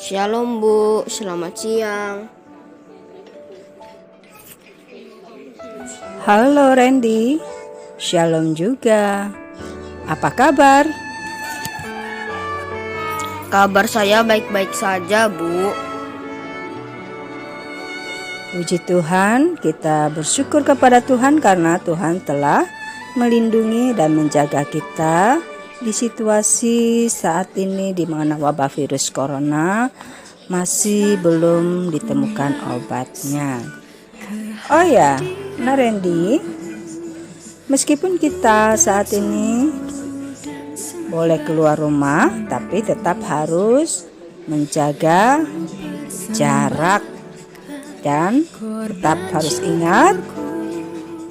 Shalom Bu, selamat siang. Halo Randy, Shalom juga. Apa kabar? Kabar saya baik-baik saja Bu. Puji Tuhan, kita bersyukur kepada Tuhan karena Tuhan telah melindungi dan menjaga kita di situasi saat ini di mana wabah virus corona masih belum ditemukan obatnya. Oh ya, Randy, meskipun kita saat ini boleh keluar rumah, tapi tetap harus menjaga jarak dan tetap harus ingat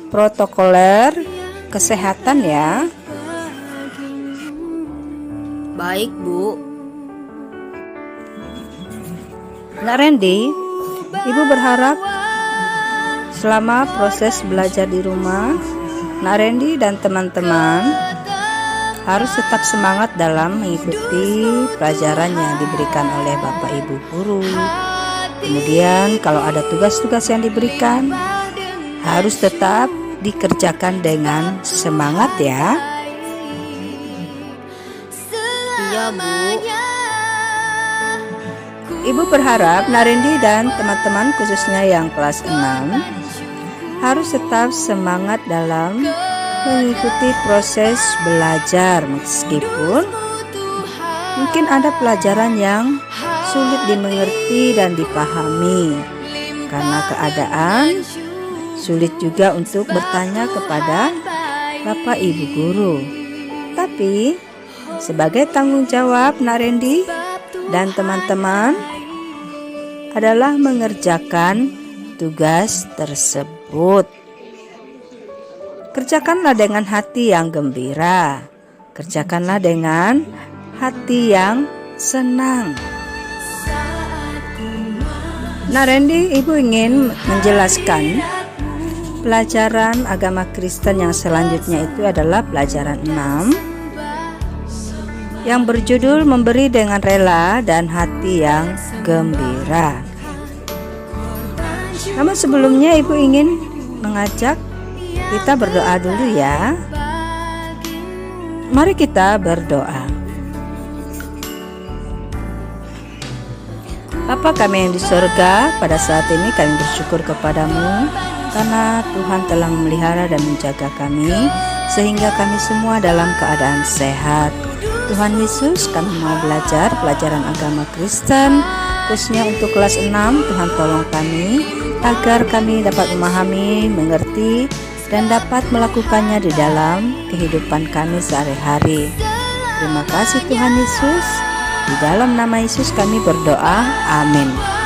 protokoler kesehatan ya. Baik Bu. Randy, Ibu berharap selama proses belajar di rumah, Randy dan teman-teman harus tetap semangat dalam mengikuti pelajaran yang diberikan oleh Bapak Ibu guru. Kemudian kalau ada tugas-tugas yang diberikan, harus tetap dikerjakan dengan semangat ya. Iya Bu. Ibu berharap Randy dan teman-teman khususnya yang kelas 6 harus tetap semangat dalam mengikuti proses belajar, meskipun mungkin ada pelajaran yang sulit dimengerti dan dipahami karena keadaan, sulit juga untuk bertanya kepada Bapak Ibu guru. Tapi sebagai tanggung jawab Randy dan teman-teman adalah mengerjakan tugas tersebut. Kerjakanlah dengan hati yang gembira. Kerjakanlah dengan hati yang senang. Randy, Ibu ingin menjelaskan pelajaran agama Kristen yang selanjutnya itu adalah pelajaran 6 yang berjudul memberi dengan rela dan hati yang gembira. Namun sebelumnya Ibu ingin mengajak kita berdoa dulu ya. Mari kita berdoa. Bapa kami yang di surga, pada saat ini kami bersyukur kepadamu karena Tuhan telah memelihara dan menjaga kami sehingga kami semua dalam keadaan sehat. Tuhan Yesus, kami mau belajar pelajaran agama Kristen khususnya untuk kelas 6. Tuhan tolong kami agar kami dapat memahami, mengerti dan dapat melakukannya di dalam kehidupan kami sehari-hari. Terima kasih Tuhan Yesus. Di dalam nama Yesus kami berdoa. Amin.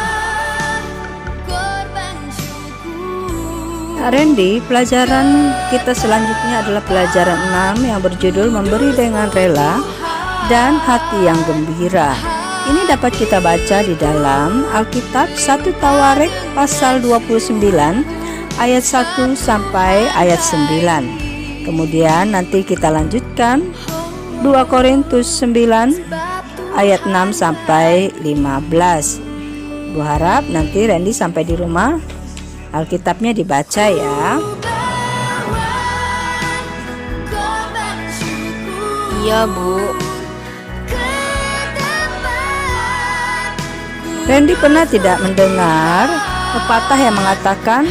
Randy, pelajaran kita selanjutnya adalah pelajaran 6 yang berjudul memberi dengan rela dan hati yang gembira. Ini dapat kita baca di dalam Alkitab 1 Tawarik pasal 29 ayat 1 sampai ayat 9. Kemudian nanti kita lanjutkan 2 Korintus 9 ayat 6 sampai 15. Bu harap nanti Randy sampai di rumah Alkitabnya dibaca ya. Iya Bu. Randy pernah tidak mendengar pepatah yang mengatakan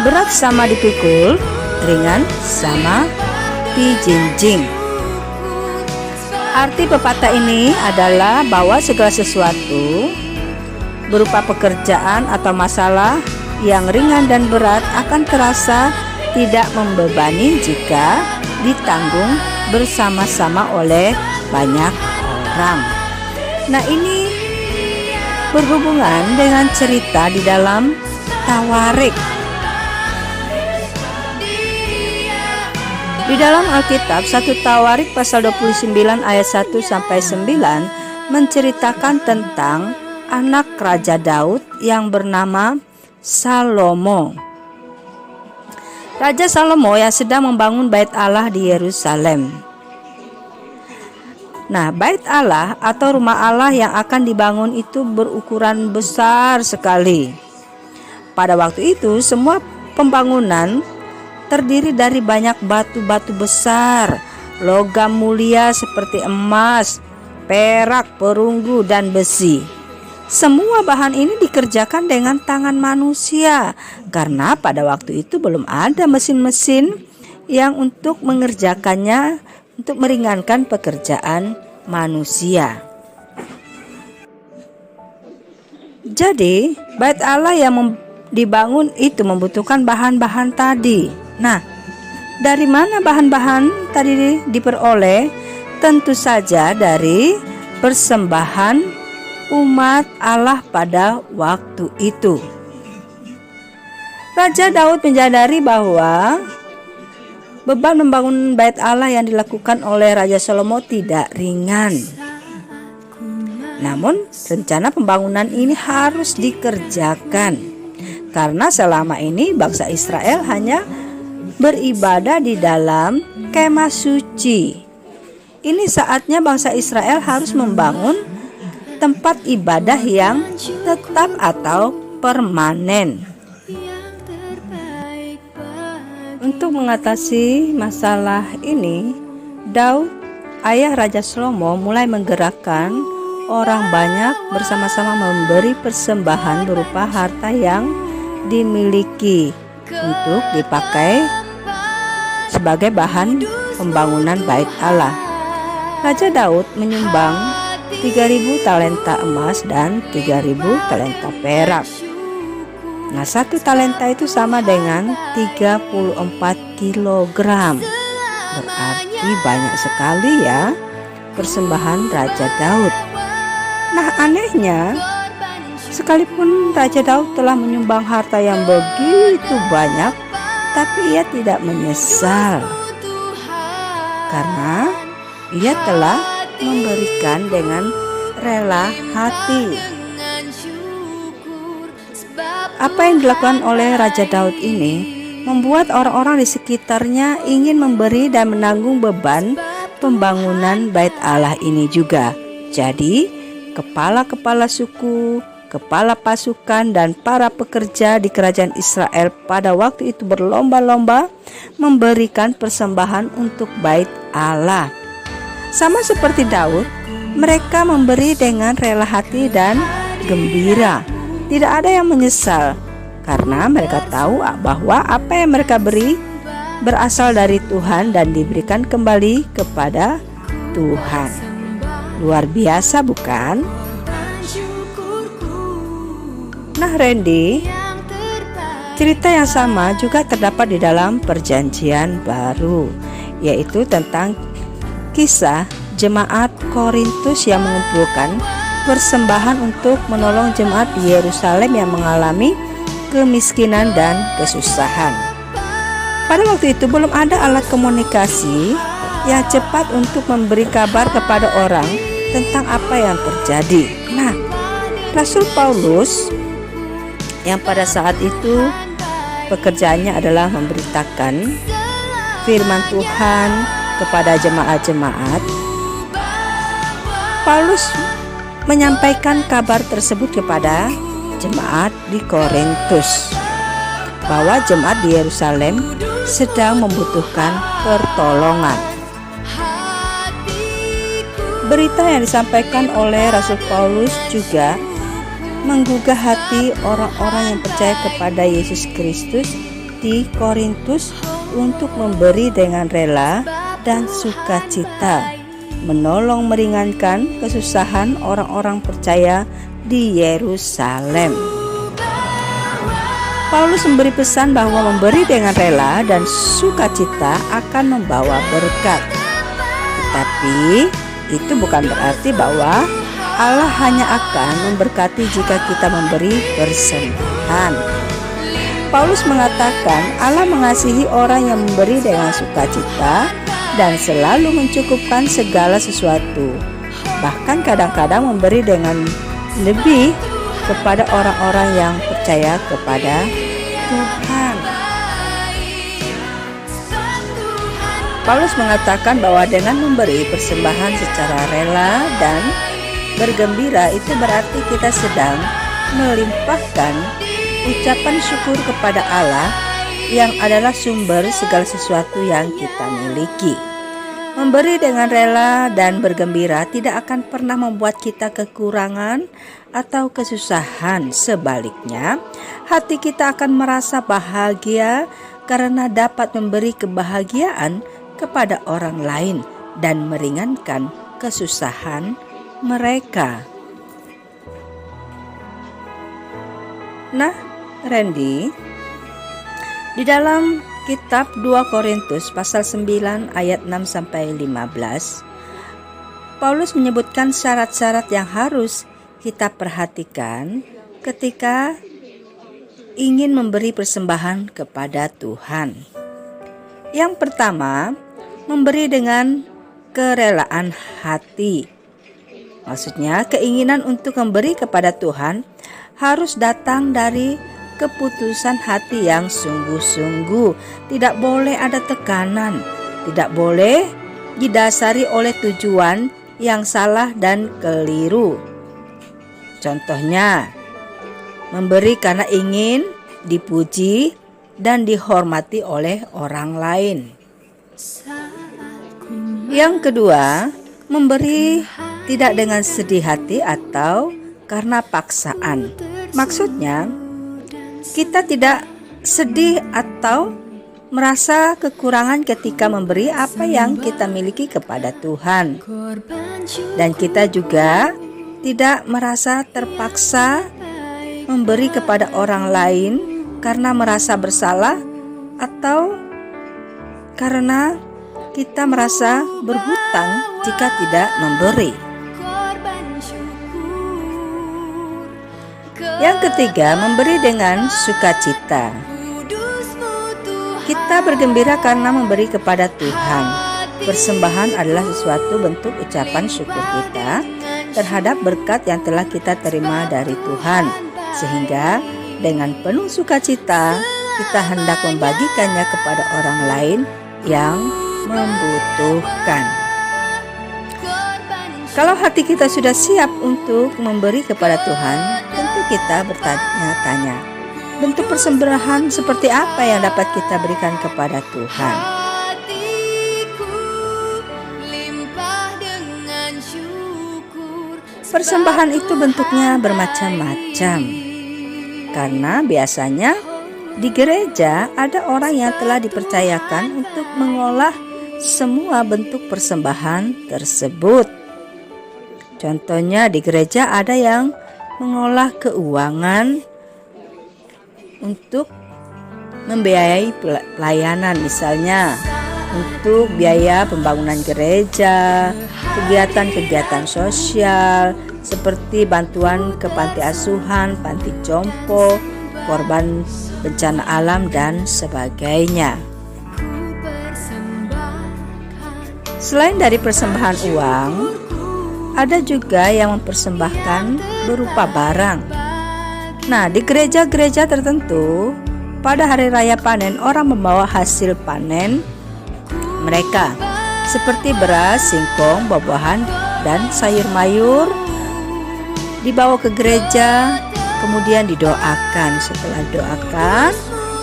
berat sama dipikul, ringan sama dijinjing. Arti pepatah ini adalah bahwa segala sesuatu berupa pekerjaan atau masalah yang ringan dan berat akan terasa tidak membebani jika ditanggung bersama-sama oleh banyak orang. Nah, ini berhubungan dengan cerita di dalam Tawarik. Di dalam Alkitab 1 Tawarik pasal 29 ayat 1 sampai 9 menceritakan tentang anak Raja Daud yang bernama Salomo. Raja Salomo yang sedang membangun bait Allah di Yerusalem. Nah, bait Allah atau rumah Allah yang akan dibangun itu berukuran besar sekali. Pada waktu itu, semua pembangunan terdiri dari banyak batu-batu besar, logam mulia seperti emas, perak, perunggu, dan besi. Semua bahan ini dikerjakan dengan tangan manusia karena pada waktu itu belum ada mesin-mesin yang untuk mengerjakannya, untuk meringankan pekerjaan manusia. Jadi, bait Allah yang dibangun itu membutuhkan bahan-bahan tadi. Nah, dari mana bahan-bahan tadi diperoleh? Tentu saja dari persembahan umat Allah pada waktu itu. Raja Daud menyadari bahwa beban membangun bait Allah yang dilakukan oleh Raja Salomo tidak ringan. Namun, rencana pembangunan ini harus dikerjakan karena selama ini bangsa Israel hanya beribadah di dalam kemah suci. Ini saatnya bangsa Israel harus membangun tempat ibadah yang tetap atau permanen. Untuk mengatasi masalah ini, Daud, ayah Raja Salomo, mulai menggerakkan orang banyak bersama-sama memberi persembahan berupa harta yang dimiliki untuk dipakai sebagai bahan pembangunan bait Allah. Raja Daud menyumbang 3.000 talenta emas dan 3.000 talenta perak. Nah, 1 talenta itu sama dengan 34 kilogram. Berarti banyak sekali ya persembahan Raja Daud. Nah, anehnya, sekalipun Raja Daud telah menyumbang harta yang begitu banyak, tapi ia tidak menyesal karena ia telah memberikan dengan rela hati. Apa yang dilakukan oleh Raja Daud ini membuat orang-orang di sekitarnya ingin memberi dan menanggung beban pembangunan bait Allah ini juga. Jadi, kepala-kepala suku, kepala pasukan, dan para pekerja di kerajaan Israel pada waktu itu berlomba-lomba memberikan persembahan untuk bait Allah. Sama seperti Daud, mereka memberi dengan rela hati dan gembira. Tidak ada yang menyesal karena mereka tahu bahwa apa yang mereka beri berasal dari Tuhan dan diberikan kembali kepada Tuhan. Luar biasa, bukan? Nah, Randy, cerita yang sama juga terdapat di dalam Perjanjian Baru, yaitu tentang kisah jemaat Korintus yang mengumpulkan persembahan untuk menolong jemaat di Yerusalem yang mengalami kemiskinan dan kesusahan. Pada waktu itu belum ada alat komunikasi yang cepat untuk memberi kabar kepada orang tentang apa yang terjadi. Nah, Rasul Paulus yang pada saat itu pekerjaannya adalah memberitakan firman Tuhan kepada jemaat-jemaat, Paulus menyampaikan kabar tersebut kepada jemaat di Korintus bahwa jemaat di Yerusalem sedang membutuhkan pertolongan. Berita yang disampaikan oleh Rasul Paulus juga menggugah hati orang-orang yang percaya kepada Yesus Kristus di Korintus untuk memberi dengan rela dan sukacita, menolong meringankan kesusahan orang-orang percaya di Yerusalem. Paulus memberi pesan bahwa memberi dengan rela dan sukacita akan membawa berkat. Tetapi itu bukan berarti bahwa Allah hanya akan memberkati jika kita memberi persembahan. Paulus mengatakan Allah mengasihi orang yang memberi dengan sukacita dan selalu mencukupkan segala sesuatu. Bahkan kadang-kadang memberi dengan lebih kepada orang-orang yang percaya kepada Tuhan. Paulus mengatakan bahwa dengan memberi persembahan secara rela dan bergembira itu berarti kita sedang melimpahkan ucapan syukur kepada Allah yang adalah sumber segala sesuatu yang kita miliki. Memberi dengan rela dan bergembira tidak akan pernah membuat kita kekurangan atau kesusahan. Sebaliknya, hati kita akan merasa bahagia karena dapat memberi kebahagiaan kepada orang lain dan meringankan kesusahan mereka. Nah, Randy, di dalam kitab 2 Korintus pasal 9 ayat 6 sampai 15, Paulus menyebutkan syarat-syarat yang harus kita perhatikan ketika ingin memberi persembahan kepada Tuhan. Yang pertama, memberi dengan kerelaan hati. Maksudnya, keinginan untuk memberi kepada Tuhan harus datang dari keputusan hati yang sungguh-sungguh. Tidak boleh ada tekanan, tidak boleh didasari oleh tujuan yang salah dan keliru. Contohnya, memberi karena ingin dipuji dan dihormati oleh orang lain. Yang kedua, memberi tidak dengan sedih hati atau karena paksaan. Maksudnya, kita tidak sedih atau merasa kekurangan ketika memberi apa yang kita miliki kepada Tuhan. Dan kita juga tidak merasa terpaksa memberi kepada orang lain karena merasa bersalah atau karena kita merasa berhutang jika tidak memberi. Yang ketiga, memberi dengan sukacita. Kita bergembira karena memberi kepada Tuhan. Persembahan adalah sesuatu bentuk ucapan syukur kita terhadap berkat yang telah kita terima dari Tuhan. Sehingga dengan penuh sukacita kita hendak membagikannya kepada orang lain yang membutuhkan. Kalau hati kita sudah siap untuk memberi kepada Tuhan, tentu kita bertanya-tanya, bentuk persembahan seperti apa yang dapat kita berikan kepada Tuhan? Persembahan itu bentuknya bermacam-macam. Karena biasanya di gereja ada orang yang telah dipercayakan untuk mengolah semua bentuk persembahan tersebut. Contohnya di gereja ada yang mengolah keuangan untuk membiayai pelayanan, misalnya untuk biaya pembangunan gereja, kegiatan-kegiatan sosial seperti bantuan ke panti asuhan, panti jompo, korban bencana alam dan sebagainya. Selain dari persembahan uang, ada juga yang mempersembahkan berupa barang. Nah, di gereja-gereja tertentu, pada hari raya panen, orang membawa hasil panen mereka, seperti beras, singkong, buah-buahan, dan sayur mayur, dibawa ke gereja, kemudian didoakan. Setelah didoakan,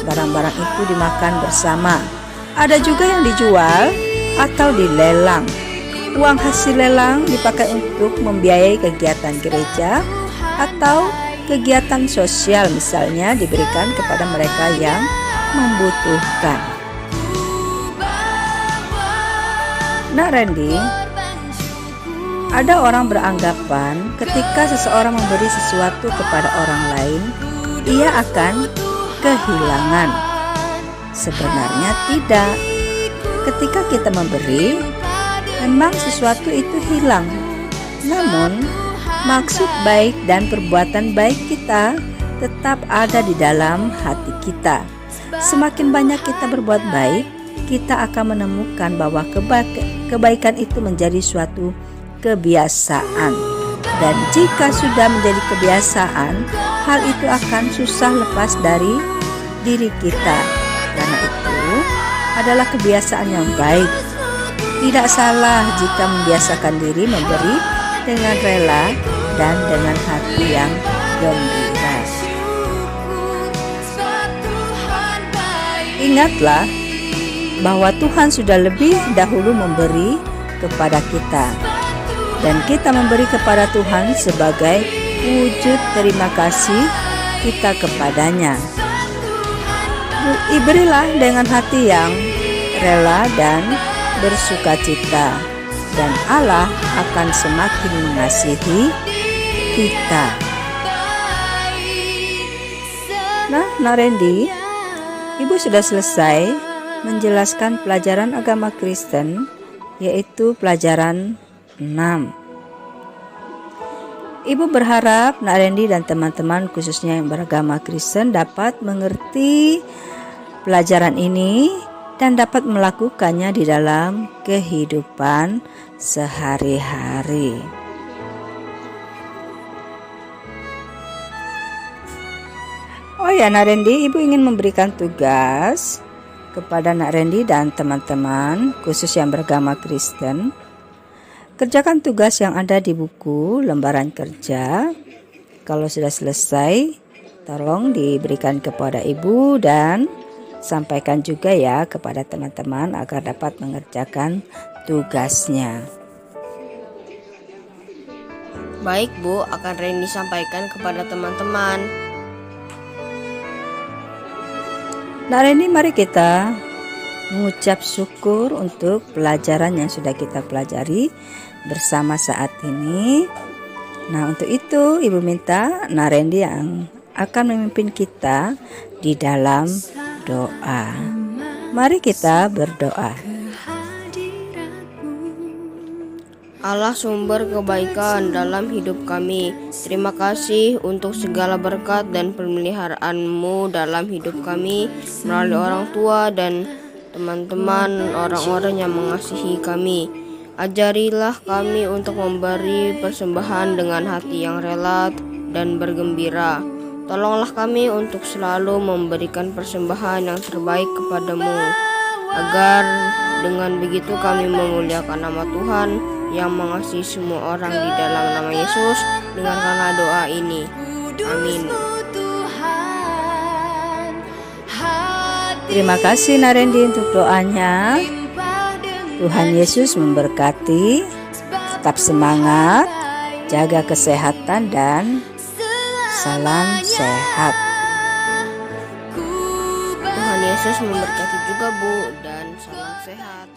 barang-barang itu dimakan bersama. Ada juga yang dijual atau dilelang. Uang hasil lelang dipakai untuk membiayai kegiatan gereja atau kegiatan sosial, misalnya diberikan kepada mereka yang membutuhkan. Nah, Randy, ada orang beranggapan ketika seseorang memberi sesuatu kepada orang lain, ia akan kehilangan. Sebenarnya tidak. Ketika kita memberi, memang sesuatu itu hilang. Namun, maksud baik dan perbuatan baik kita tetap ada di dalam hati kita. Semakin banyak kita berbuat baik, kita akan menemukan bahwa kebaikan itu menjadi suatu kebiasaan. Dan jika sudah menjadi kebiasaan, hal itu akan susah lepas dari diri kita. Karena itu adalah kebiasaan yang baik Tidak salah jika membiasakan diri memberi dengan rela dan dengan hati yang gembira. Ingatlah bahwa Tuhan sudah lebih dahulu memberi kepada kita, dan kita memberi kepada Tuhan sebagai wujud terima kasih kita kepadanya. Berilah dengan hati yang rela dan bersukacita, dan Allah akan semakin mengasihi kita. Nah, Narendi, Ibu sudah selesai menjelaskan pelajaran agama Kristen, yaitu pelajaran 6. Ibu berharap Narendi dan teman-teman khususnya yang beragama Kristen dapat mengerti pelajaran ini dan dapat melakukannya di dalam kehidupan sehari-hari. Oh ya, Narendi, Ibu ingin memberikan tugas kepada Narendi dan teman-teman khusus yang beragama Kristen. Kerjakan tugas yang ada di buku lembaran kerja. Kalau sudah selesai, tolong diberikan kepada Ibu dan sampaikan juga ya kepada teman-teman agar dapat mengerjakan tugasnya. Baik Bu, akan Randy sampaikan kepada teman-teman. Nah, Randy, mari kita mengucap syukur untuk pelajaran yang sudah kita pelajari bersama saat ini. Nah, untuk itu Ibu minta Narendi yang akan memimpin kita di dalam doa. Mari kita berdoa. Allah sumber kebaikan dalam hidup kami. Terima kasih untuk segala berkat dan pemeliharaan-Mu dalam hidup kami melalui orang tua dan teman-teman orang-orang yang mengasihi kami. Ajarilah kami untuk memberi persembahan dengan hati yang rela dan bergembira. Tolonglah kami untuk selalu memberikan persembahan yang terbaik kepadamu, agar dengan begitu kami memuliakan nama Tuhan yang mengasihi semua orang di dalam nama Yesus. Dengarkanlah doa ini. Amin. Terima kasih Narendi untuk doanya. Tuhan Yesus memberkati. Tetap semangat, jaga kesehatan dan salam sehat. Tuhan Yesus memberkati juga Bu, dan salam sehat.